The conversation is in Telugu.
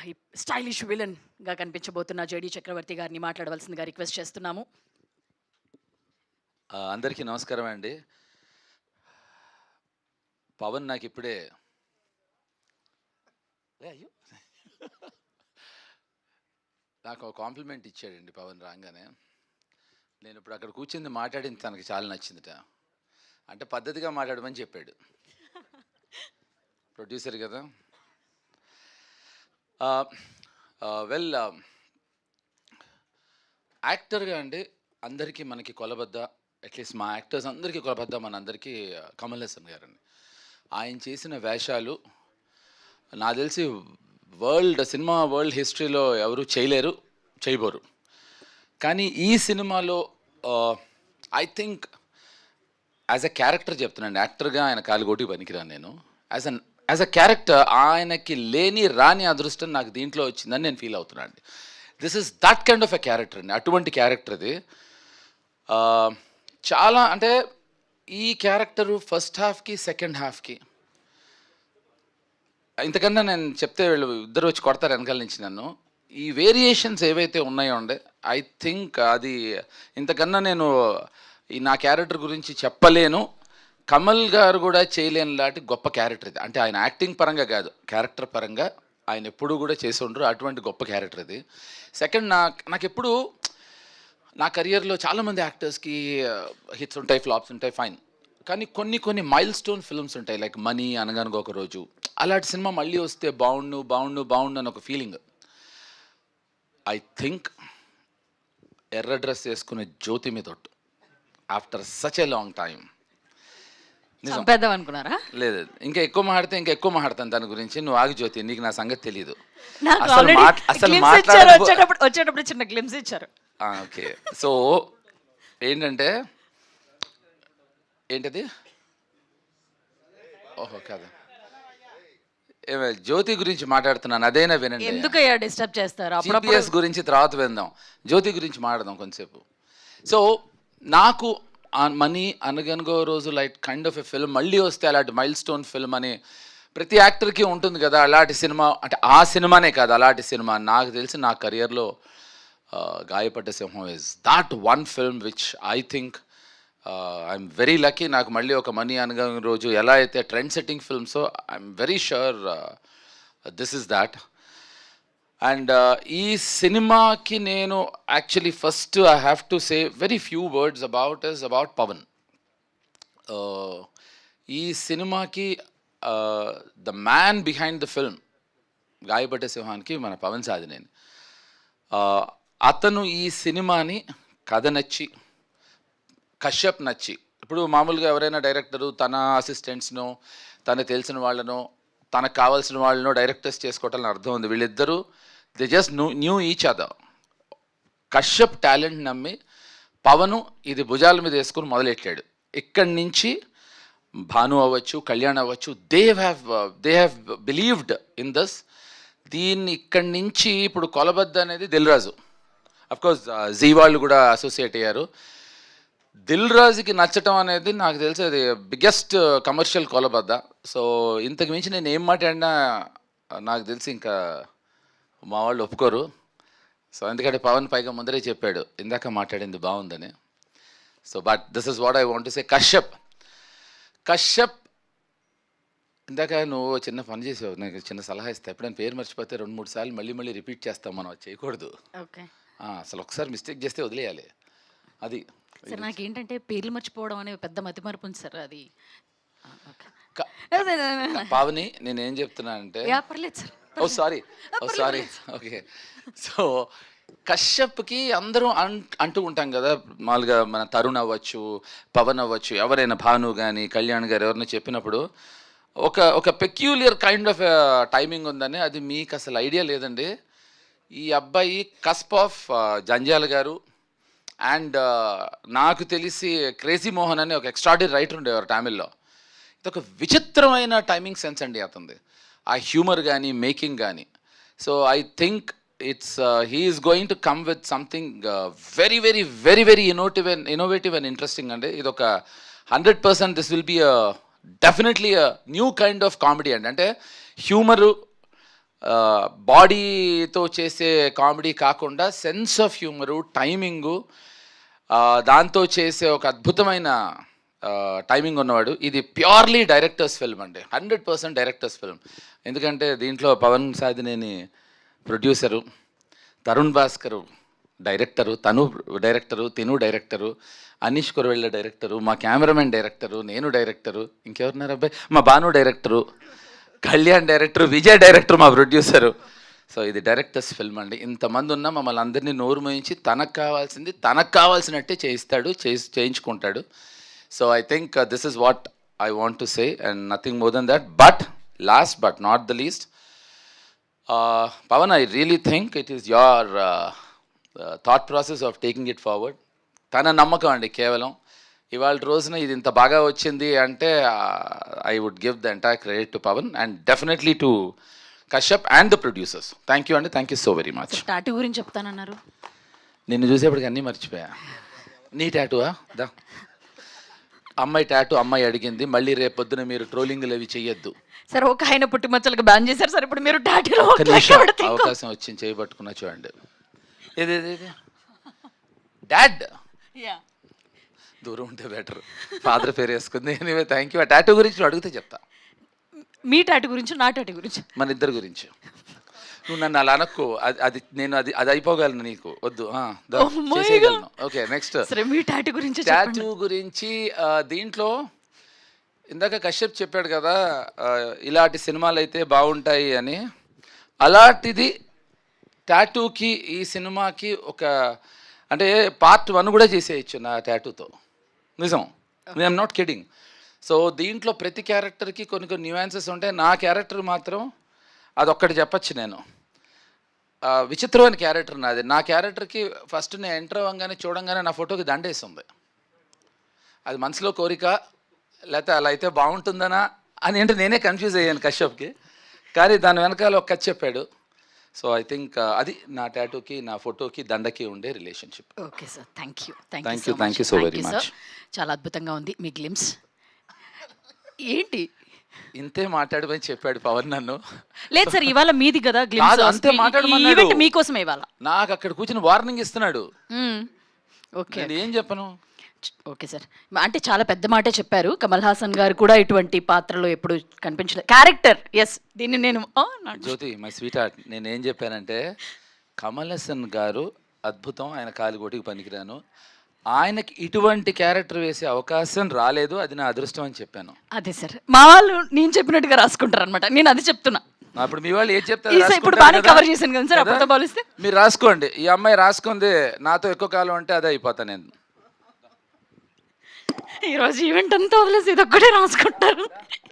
ఈ స్టైలిష్ విలన్గా కనిపించబోతున్న జేడి చక్రవర్తి గారిని మాట్లాడవలసిందిగా రిక్వెస్ట్ చేస్తున్నాము. అందరికీ నమస్కారం అండి. పవన్ నాకు ఇప్పుడే అయ్యో నాకు ఒక కాంప్లిమెంట్ ఇచ్చాడండి పవన్ రాగానే. నేను ఇప్పుడు అక్కడ కూర్చుంది మాట్లాడింది తనకి చాలా నచ్చిందిట. అంటే పద్ధతిగా మాట్లాడమని చెప్పాడు ప్రొడ్యూసర్ కదా. వెల్, యాక్టర్గా అండి అందరికీ మనకి కొలబద్ద, అట్లీస్ట్ మా యాక్టర్స్ అందరికీ కొలబద్ద మన అందరికీ కమల్ హాసన్ గారండి. ఆయన చేసిన వేషాలు నాకు తెలిసి సినిమా వరల్డ్ హిస్టరీలో ఎవరు చేయలేరు, చేయబోరు. కానీ ఈ సినిమాలో I think as a character చెప్తున్నాను, యాక్టర్గా ఆయన కాలుగోటి పనికిరాను నేను. యాజ్ అ క్యారెక్టర్ ఆయనకి లేని రాని అదృష్టం నాకు దీంట్లో వచ్చిందని నేను ఫీల్ అవుతున్నాను అండి. This is that kind of a character అండి, అటువంటి క్యారెక్టర్ అది. చాలా అంటే ఈ క్యారెక్టరు ఫస్ట్ హాఫ్కి సెకండ్ హాఫ్కి ఇంతకన్నా నేను చెప్తే వీళ్ళు ఇద్దరు వచ్చి కొడతారు వెనకాల నుంచి నన్ను. ఈ వేరియేషన్స్ ఏవైతే ఉన్నాయో అండి, ఐ థింక్ అది ఇంతకన్నా నేను ఈ నా క్యారెక్టర్ గురించి చెప్పలేను. కమల్ గారు కూడా చేయలేని లాంటి గొప్ప క్యారెక్టర్ ఇది. అంటే ఆయన యాక్టింగ్ పరంగా కాదు, క్యారెక్టర్ పరంగా ఆయన ఎప్పుడూ కూడా చేసి ఉండరు, అటువంటి గొప్ప క్యారెక్టర్ ఇది. సెకండ్, నాకు ఎప్పుడు నా కెరియర్లో చాలామంది యాక్టర్స్కి హిట్స్ ఉంటాయి, ఫ్లాప్స్ ఉంటాయి, ఫైన్. కానీ కొన్ని మైల్ స్టోన్ ఫిల్మ్స్ ఉంటాయి, లైక్ మనీ, అనగనగా ఒక రోజు. అలాంటి సినిమా మళ్ళీ వస్తే బాగుండు అని ఒక ఫీలింగ్. ఐ థింక్ ఎర్ర డ్రెస్ వేసుకునే జ్యోతి మీద after such a long time చంపేద్దాం అనుకున్నారా? లేదు, ఇంకా ఎక్కువ మాట్లాడతాను దాని గురించి. నువ్వు ఆగి జ్యోతి, నీకు నా సంగతి తెలీదు. వచ్చేటప్పుడు చిన్న గ్లిమ్స్ ఇచ్చారు. ఓకే, సో ఏంటంటే ఏంటది, ఓహో కాదు, జ్యోతి గురించి మాట్లాడుతున్నాను, అదేనా వినండి. ఎందుకయ్యా డిస్టర్బ్ చేస్తారు? GPS గురించి తర్వాత విందాం, జ్యోతి గురించి మాట్లాడదాం కొంతసేపు. సో నాకు మనీ, అనగనగో రోజు like kind of a film మళ్ళీ వస్తే అలాంటి మైల్ స్టోన్ ఫిల్మ్ అని ప్రతి యాక్టర్కి ఉంటుంది కదా. అలాంటి సినిమా అంటే ఆ సినిమానే కాదు, అలాంటి సినిమా నాకు తెలిసి నా కెరియర్లో Gayapadda Simham is that one film which I think I'm very lucky. నాకు మళ్ళీ ఒక మనీ, అనగనగో రోజు ఎలా అయితే ట్రెండ్ సెట్టింగ్ ఫిల్మ్సో, I'm very sure this is that. And ఈ సినిమాకి నేను actually first I have to say very few words about Pavan. ఈ సినిమాకి the man behind the film Gayapadda సింహానికి మన పవన్ సాధినేని. అతను ఈ సినిమాని కథ నచ్చి, కశ్యప్ నచ్చి, ఇప్పుడు మామూలుగా ఎవరైనా డైరెక్టరు తన అసిస్టెంట్స్నో, తనకు తెలిసిన వాళ్ళనో, తనకు కావాల్సిన వాళ్ళనో డైరెక్టర్స్ చేసుకోవటాలని అర్థం ఉంది. వీళ్ళిద్దరూ they just new each other. Kashyap talent నమ్మి పవను ఇది భుజాల మీద వేసుకుని మొదలెట్టాడు. ఇక్కడి నుంచి భాను అవ్వచ్చు, కళ్యాణ్ అవ్వచ్చు, they have believed in this. దీన్ని ఇక్కడి నుంచి ఇప్పుడు కొలబద్ద అనేది దిల్ రాజు, అఫ్కోర్స్ జీ వాళ్ళు కూడా అసోసియేట్ అయ్యారు. దిల్ రాజుకి నచ్చటం అనేది నాకు తెలిసి అది బిగ్గెస్ట్ కమర్షియల్ కొలబద్ద. సో ఇంతకు మించి నేను ఏం మాట్లాడినా నాకు తెలిసి ఇంకా మా వాళ్ళు ఒప్పుకోరు. సో ఎందుకంటే పవన్ పైగా ముందరే చెప్పాడు ఇందాక మాట్లాడింది బాగుందని. So but this is what I want to సే. కశ్యప్ ఇందాక నువ్వు చిన్న పని చేసావు, నాకు చిన్న సలహా ఇస్తా. ఎప్పుడైనా పేరు మర్చిపోతే 2-3 సార్లు మళ్ళీ రిపీట్ చేస్తాం, మనం అది చేయకూడదు. అసలు ఒకసారి మిస్టేక్ చేస్తే వదిలేయాలి. అది సార్ నాకేంటంటే పేర్లు మర్చిపోవడం అనే పెద్ద మతిమరుపు ఉంది సార్. అది పావని నేనేం చెప్తున్నానంటే, ఓ సారీ ఓకే. సో కశ్యప్కి అందరూ అంటూ ఉంటాం కదా, మామూలుగా మన తరుణ్ అవ్వచ్చు, పవన్ అవ్వచ్చు, ఎవరైనా భాను కానీ కళ్యాణ్ గారు ఎవరైనా చెప్పినప్పుడు ఒక పెక్యూలియర్ కైండ్ ఆఫ్ టైమింగ్ ఉందని. అది మీకు అసలు ఐడియా లేదండి. ఈ అబ్బాయి కస్ప్ ఆఫ్ జంజాల్ గారు అండ్ నాకు తెలిసి క్రేజీ మోహన్ అని ఒక ఎక్స్ట్రాడినరీ రైటర్ ఉండేవారు తమిళ్లో. ఇదొక విచిత్రమైన టైమింగ్ సెన్స్ అండి అతనిది, ఆ హ్యూమర్ కానీ మేకింగ్ కానీ. So I think he is going to come with something very innovative and interesting. And idoka 100% this will be definitely a new kind of comedy. And ante humor బాడీతో చేసే కామెడీ కాకుండా సెన్స్ ఆఫ్ హ్యూమరు, టైమింగు, దాంతో చేసే ఒక అద్భుతమైన టైమింగ్ ఉన్నవాడు. ఇది ప్యూర్లీ డైరెక్టర్స్ ఫిల్మ్ అండి, 100% డైరెక్టర్స్ ఫిల్మ్. ఎందుకంటే దీంట్లో పవన్ సాధినేని ప్రొడ్యూసరు, తరుణ్ భాస్కరు డైరెక్టరు, తను డైరెక్టరు, తిను డైరెక్టరు, అనీష్ కురవెళ్ళ డైరెక్టరు, మా కెమెరామెన్ డైరెక్టరు, నేను డైరెక్టరు, ఇంకెవరున్నారు అబ్బాయి, మా Bhanu director, Kalyan director, Vijay director, మా ప్రొడ్యూసరు. సో ఇది డైరెక్టర్స్ ఫిల్మ్ అండి. ఇంతమంది ఉన్నా మమ్మల్ని అందరినీ నోరు మోయించి తనకు కావాల్సినట్టే చేయిస్తాడు, చేయించుకుంటాడు. So I think this is what I want to say and nothing more than that. But last but not the least, Pavan, I really think it is your thought process of taking it forward. తన నమ్మకం అండి కేవలం. ఇవాళ రోజున ఇది ఇంత బాగా వచ్చింది అంటే I would give the entire credit to Pavan and definitely to Kashyap and the producers. Thank you అండి, thank you so very much. Tattoo గురించి చెప్తానన్నారు. నిన్ను చూసేప్పటికి అన్నీ మర్చిపోయా. నీ టాటూవా? దా, అమ్మాయి టాటూ అమ్మాయి అడిగింది, మళ్ళీ రేపు పొద్దున మీరు ట్రోలింగ్లు అవి చెయ్యొద్దు. సార్ ఒక ఆయన పుట్టిమచ్చలకు బ్యాన్ చేశారు సార్, ఇప్పుడు మీరు టాటూలో ఒక్క నిమిషం అవకాశం వచ్చింది, చేయబట్టుకున్నా చూడండి. ఇది డాడ్ దూరం ఉంటే బెటర్, ఫాదర్ పేరు వేసుకుంది. Anyway thank you. ఆ టాటూ గురించి నువ్వు అడిగితే చెప్తా. మీ టాటూ గురించి, నా టాటూ గురించి, మన ఇద్దరి గురించి. నువ్వు నన్ను అలా అనక్కు, అది నేను అది అయిపోగలను, నీకు వద్దు, చేసేయగలను. ఓకే, నెక్స్ట్ మీ టాటూ గురించి. టాటూ గురించి దీంట్లో ఇందాక కశ్యప్ చెప్పాడు కదా, ఇలాంటి సినిమాలు అయితే బాగుంటాయి అని. అలాంటిది టాటూకి, ఈ సినిమాకి ఒక అంటే పార్ట్ 1 కూడా చేసేయచ్చు నా టాటూతో. నిజం, ఐఎమ్ నాట్ కిడింగ్. సో దీంట్లో ప్రతి క్యారెక్టర్కి కొన్ని న్యూయాన్సెస్ ఉంటాయి. నా క్యారెక్టర్ మాత్రం అదొక్కటి చెప్పచ్చు. నేను విచిత్రమైన క్యారెక్టర్ నాది. నా క్యారెక్టర్కి ఫస్ట్ నేను ఎంటర్ అవ్వగానే చూడంగానే నా ఫోటోకి దండేస్తుంది. అది మనసులో కోరిక, లేకపోతే అలా అయితే బాగుంటుందనా అని అంటే నేనే కన్ఫ్యూజ్ అయ్యాను కశ్యప్కి. కానీ దాని వెనకాల ఒక కథ చెప్పాడు. సో ఐ థింక్ అది నా టాటూకి, నా ఫోటోకి, దండకి ఉండే relationship. Okay sir, thank you so very much. చాలా అద్భుతంగా ఉంది మీ గ్లిమ్స్. ఏంటి ఇంతే మాట్లాడమని చెప్పాడు పవన్ నన్ను. లేదు సార్, ఇవాళ మీది కదా గ్లిమ్స్, అంతే మాట్లాడమన్నాడు. మీకోసమే ఇవాళ. నాకు అక్కడ కూర్చుని వార్నింగ్ ఇస్తున్నాడు. ఓకే, నేను ఏం చెప్పను. ఓకే సార్, అంటే చాలా పెద్ద మాటే చెప్పారు. కమల్ హాసన్ గారు కూడా ఇటువంటి పాత్రలో ఎప్పుడు కనిపించలేదు. క్యారెక్టర్, ఎస్, దీన్ని నేను జ్యోతి మై స్వీట్ హార్ట్, నేను ఏం చెప్పానంటే కమల్ హాసన్ గారు అద్భుతం, ఆయన కాలిగోటికి పనికిరాను, ఆయనకి ఇటువంటి క్యారెక్టర్ వేసే అవకాశం రాలేదు, అది నా అదృష్టం అని చెప్పాను. అదే సార్, మా వాళ్ళు నేను చెప్పినట్టుగా రాసుకుంటారు అనమాట, నేను అది చెప్తున్నా. అప్పుడు మీ వాళ్ళు ఏం చెప్తారు? ఇప్పుడు బాగా కవర్ చేశాను కదా సార్, అప్పుడుతో పోలిస్తే. మీరు రాసుకోండి, ఈ అమ్మాయి రాసుకుంది నాతో ఎక్కువ కాలం అంటే అదే అయిపోతా నేను. ఈరోజు ఈవెంట్ అంతా వదిలేసి ఇది ఒక్కటే రాసుకుంటారు.